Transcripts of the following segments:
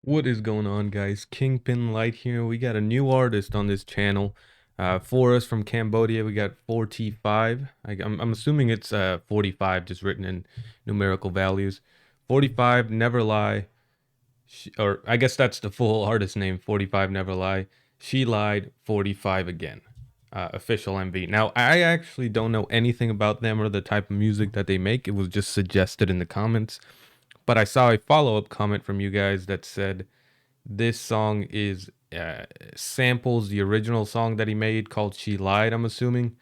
What is going on, guys? Kingpin Light here. We got a new artist on this channel. For us from Cambodia, we got 45. I'm assuming it's 45, just written in numerical values. 45, Never Lie. Or I guess that's the full artist name, 45 Never Lie. She Lied, 45 Again. Official MV. Now, I actually don't know anything about them or the type of music that they make. It was just suggested in the comments. But I saw a follow-up comment from you guys that said this song is samples the original song that he made called She Lied, I'm assuming,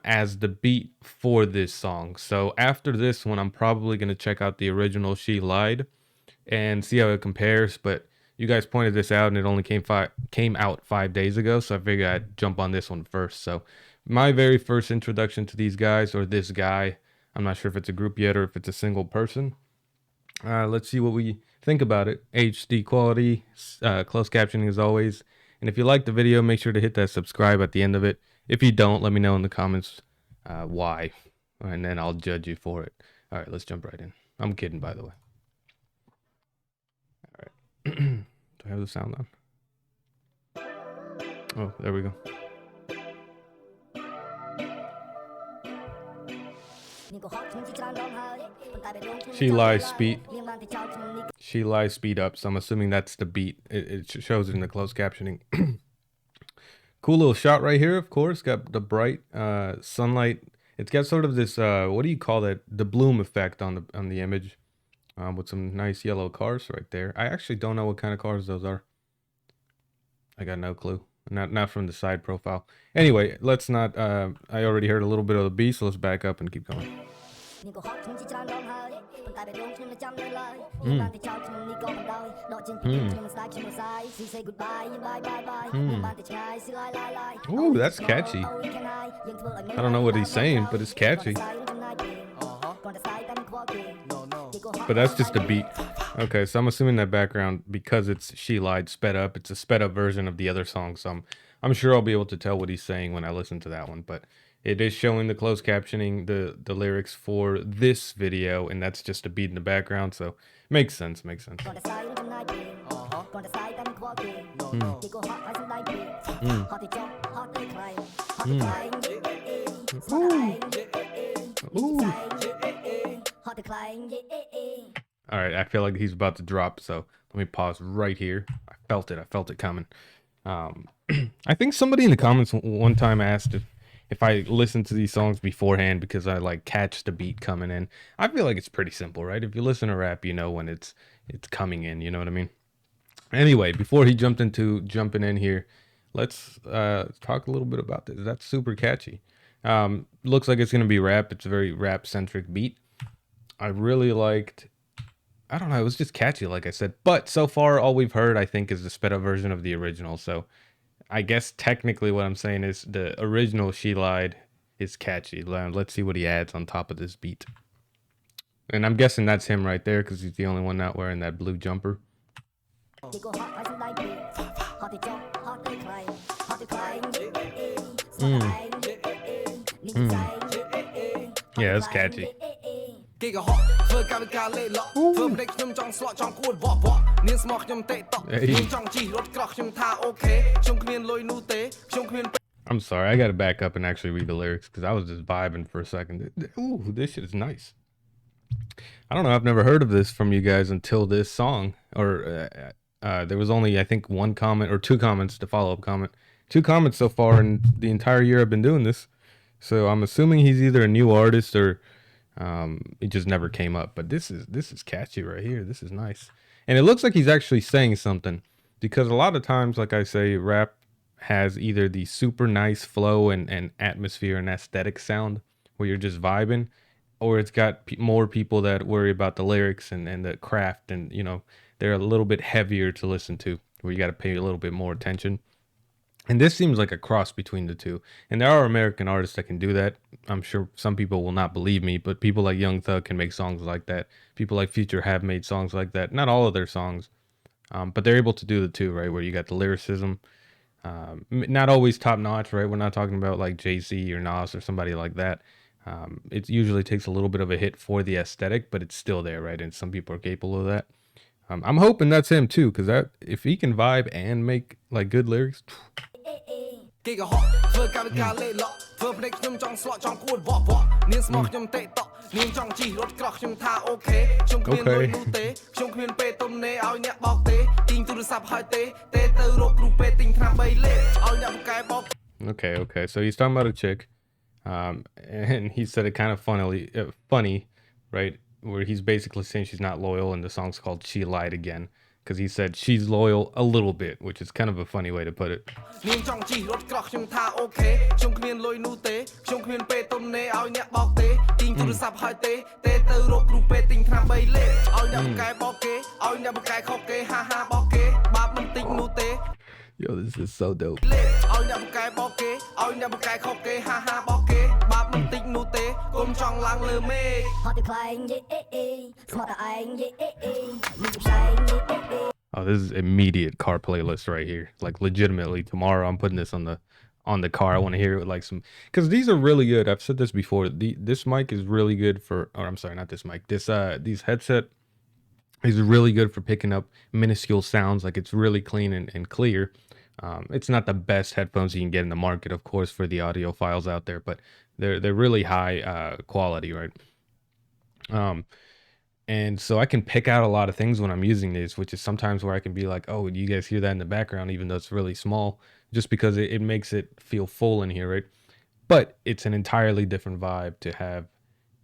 as the beat for this song. So after this one, I'm probably going to check out the original She Lied and see how it compares. But you guys pointed this out and it only came out 5 days ago, so I figured I'd jump on this one first. So my very first introduction to these guys, or this guy, I'm not sure if it's a group yet or if it's a single person. Let's see what we think about it. HD quality, closed captioning as always. And if you like the video, make sure to hit that subscribe at the end of it. If you don't, let me know in the comments why, and then I'll judge you for it. All right, let's jump right in. I'm kidding, by the way. All right. Do I have the sound on? Oh, there we go. She lies speed up, so I'm assuming that's the beat. It shows in the closed captioning. Cool little shot right here, of course. Got the bright sunlight. It's got sort of this what do you call that? The bloom effect on the image, with some nice yellow cars right there. I actually don't know what kind of cars those are. I got no clue. Not from the side profile. Anyway, let's not. I already heard a little bit of the beat, so let's back up and keep going. Ooh, that's catchy. I don't know what he's saying, but it's catchy. But that's just a beat. Okay, so I'm assuming that background, because it's She Lied sped up, it's a sped up version of the other song. So I'm sure I'll be able to tell what he's saying when I listen to that one. But it is showing the closed captioning, the lyrics for this video, and that's just a beat in the background. So makes sense, makes sense. Ooh. All right, I feel like he's about to drop, so let me pause right here. I felt it coming. I think somebody in the comments one time asked if I listen to these songs beforehand because I like catch the beat coming in. I feel like it's pretty simple, right? If you listen to rap, you know when it's coming in, you know what I mean? Anyway, before he jumping in here, let's talk a little bit about this. That's super catchy. Looks like it's gonna be rap. It's a very rap centric beat. I really liked. I don't know. It was just catchy, like I said. But so far, all we've heard, I think, is the sped up version of the original. So I guess technically what I'm saying is the original She Lied is catchy. Let's see what he adds on top of this beat. And I'm guessing that's him right there because he's the only one not wearing that blue jumper. Yeah, it's catchy. Hey. I'm sorry, I gotta back up and actually read the lyrics because I was just vibing for a second. Ooh, this shit is nice. I don't know, I've never heard of this from you guys until this song. Or there was only, I think, one comment or two comments to follow-up comment. 2 comments so far in the entire year I've been doing this. So I'm assuming he's either a new artist or it just never came up. But this is catchy right here. This is nice. And it looks like he's actually saying something, because a lot of times, like I say, rap has either the super nice flow and atmosphere and aesthetic sound where you're just vibing, or it's got more people that worry about the lyrics and the craft, and you know, they're a little bit heavier to listen to, where you got to pay a little bit more attention. And this seems like a cross between the two. And there are American artists that can do that. I'm sure some people will not believe me, but people like Young Thug can make songs like that. People like Future have made songs like that. Not all of their songs, but they're able to do the two, right? Where you got the lyricism, not always top notch, right? We're not talking about like Jay-Z or Nas or somebody like that. It usually takes a little bit of a hit for the aesthetic, but it's still there, right? And some people are capable of that. I'm hoping that's him too, because that if he can vibe and make like good lyrics. Okay, so he's talking about a chick, and he said it kind of funny, right? Where he's basically saying she's not loyal, and the song's called "She Lied Again," because he said she's loyal a little bit, which is kind of a funny way to put it. Yo, this is so dope. Oh, this is immediate car playlist right here. Like legitimately, tomorrow I'm putting this on the car. I want to hear it with like some, because these are really good. I've said this before. This mic is really good for, or I'm sorry, not this mic. These headset is really good for picking up minuscule sounds. Like it's really clean and clear. It's not the best headphones you can get in the market, of course, for the audiophiles out there, but they're really high quality, right? And so I can pick out a lot of things when I'm using these, which is sometimes where I can be like, oh, you guys hear that in the background, even though it's really small, just because it makes it feel full in here, right? But it's an entirely different vibe to have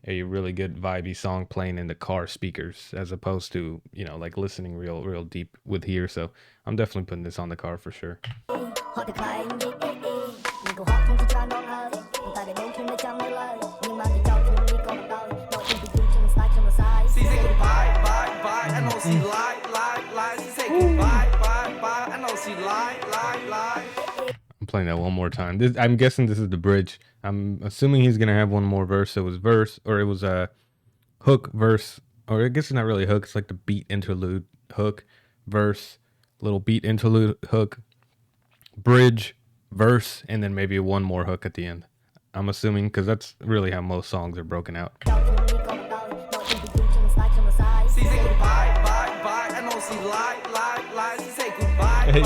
a really good vibey song playing in the car speakers as opposed to, you know, like listening real deep with here. So I'm definitely putting this on the car for sure. I'm playing that one more time. I'm guessing this is the bridge. I'm assuming he's gonna have one more verse. It was a hook, verse, or I guess it's not really a hook. It's like the beat interlude, hook, verse, little beat interlude, hook, bridge, verse, and then maybe one more hook at the end. I'm assuming, because that's really how most songs are broken out. Hey.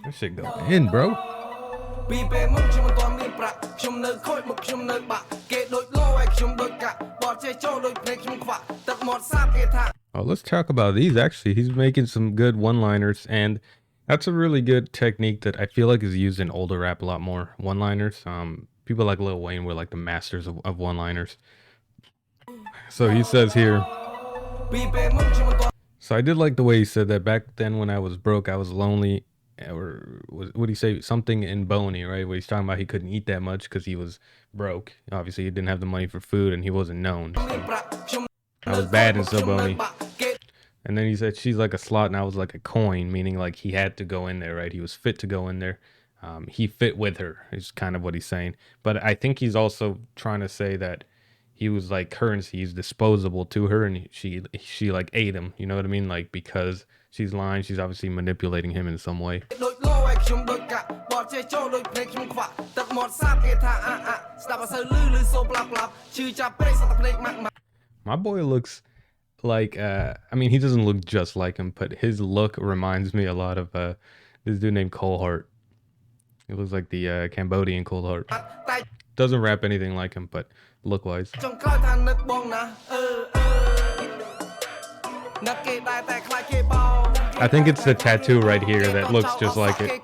That shit go in, bro. Oh, let's talk about these. Actually, he's making some good one-liners, and that's a really good technique that I feel like is used in older rap a lot more. One-liners. People like Lil Wayne were like the masters of one-liners. So he says here. So I did like the way he said that back then when I was broke, I was lonely, or what did he say? Something in Boney, right? Where he's talking about he couldn't eat that much because he was broke. Obviously, he didn't have the money for food and he wasn't known. So I was bad and so bony. And then he said she's like a slot and I was like a coin, meaning like he had to go in there, right? He was fit to go in there. He fit with her is kind of what he's saying. But I think he's also trying to say that he was like currency, he's disposable to her, and she like ate him, you know what I mean? Like, because she's lying, she's obviously manipulating him in some way. My boy looks like I mean, he doesn't look just like him, but his look reminds me a lot of this dude named Cole Hart. He looks like the Cambodian Cole Hart. Doesn't rap anything like him, but look wise. I think it's the tattoo right here that looks just like it.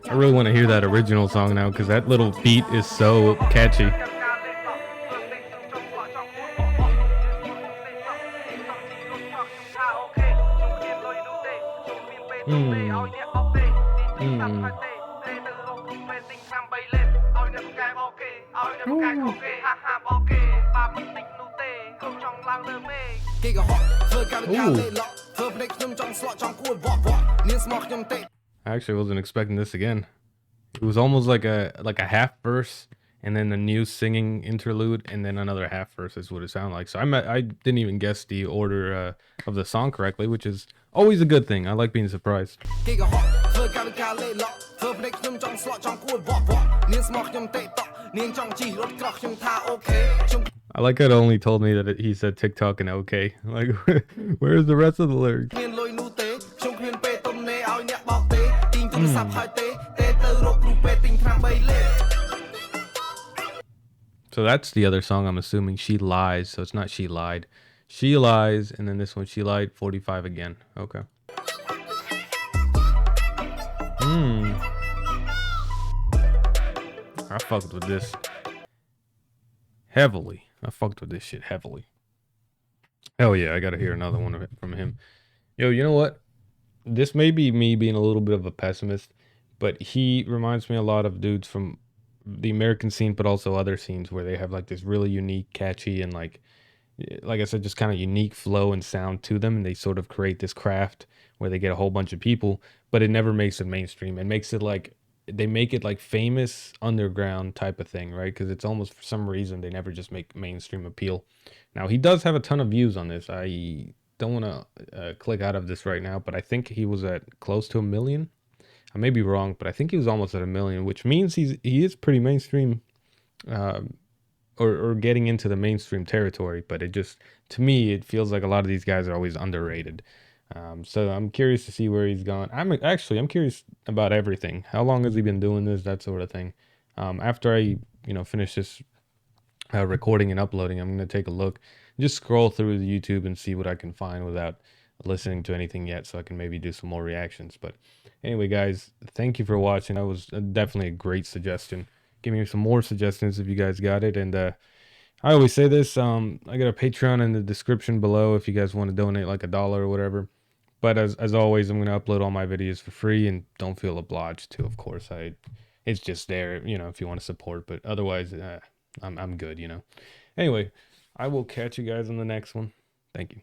I really want to hear that original song now because that little beat is so catchy. I actually wasn't expecting this again. It was almost like a half verse and then a new singing interlude and then another half verse is what it sounded like. So I didn't even guess the order of the song correctly, which is always a good thing. I like being surprised. I like it only told me that he said TikTok and okay. Like, where's the rest of the lyrics? So that's the other song, I'm assuming. She Lies. So it's not She Lied. She Lies, and then this one, She Lied, 45 again. Okay. I fucked with this heavily. I fucked with this shit heavily. Hell yeah, I gotta hear another one of it from him. Yo, you know what? This may be me being a little bit of a pessimist, but he reminds me a lot of dudes from the American scene, but also other scenes where they have like this really unique, catchy, and like I said, just kind of unique flow and sound to them, and they sort of create this craft where they get a whole bunch of people, but it never makes it mainstream. It makes it like they make it like famous underground type of thing, right? Because it's almost for some reason they never just make mainstream appeal. Now he does have a ton of views on this. I don't want to click out of this right now, but I think he was at close to 1 million. I may be wrong, but I think he was almost at 1 million, which means he is pretty mainstream, or getting into the mainstream territory. But it just, to me, it feels like a lot of these guys are always underrated. So I'm curious to see where he's gone. I'm curious about everything. How long has he been doing this? That sort of thing. After I finish this recording and uploading, I'm going to take a look, just scroll through the YouTube and see what I can find without listening to anything yet, so I can maybe do some more reactions. But anyway, guys, thank you for watching. That was definitely a great suggestion. Give me some more suggestions if you guys got it. And I always say this, I got a Patreon in the description below if you guys want to donate like $1 or whatever. But as always, I'm going to upload all my videos for free, and don't feel obliged to, of course. It's just there, if you want to support. But otherwise, I'm good, Anyway, I will catch you guys on the next one. Thank you.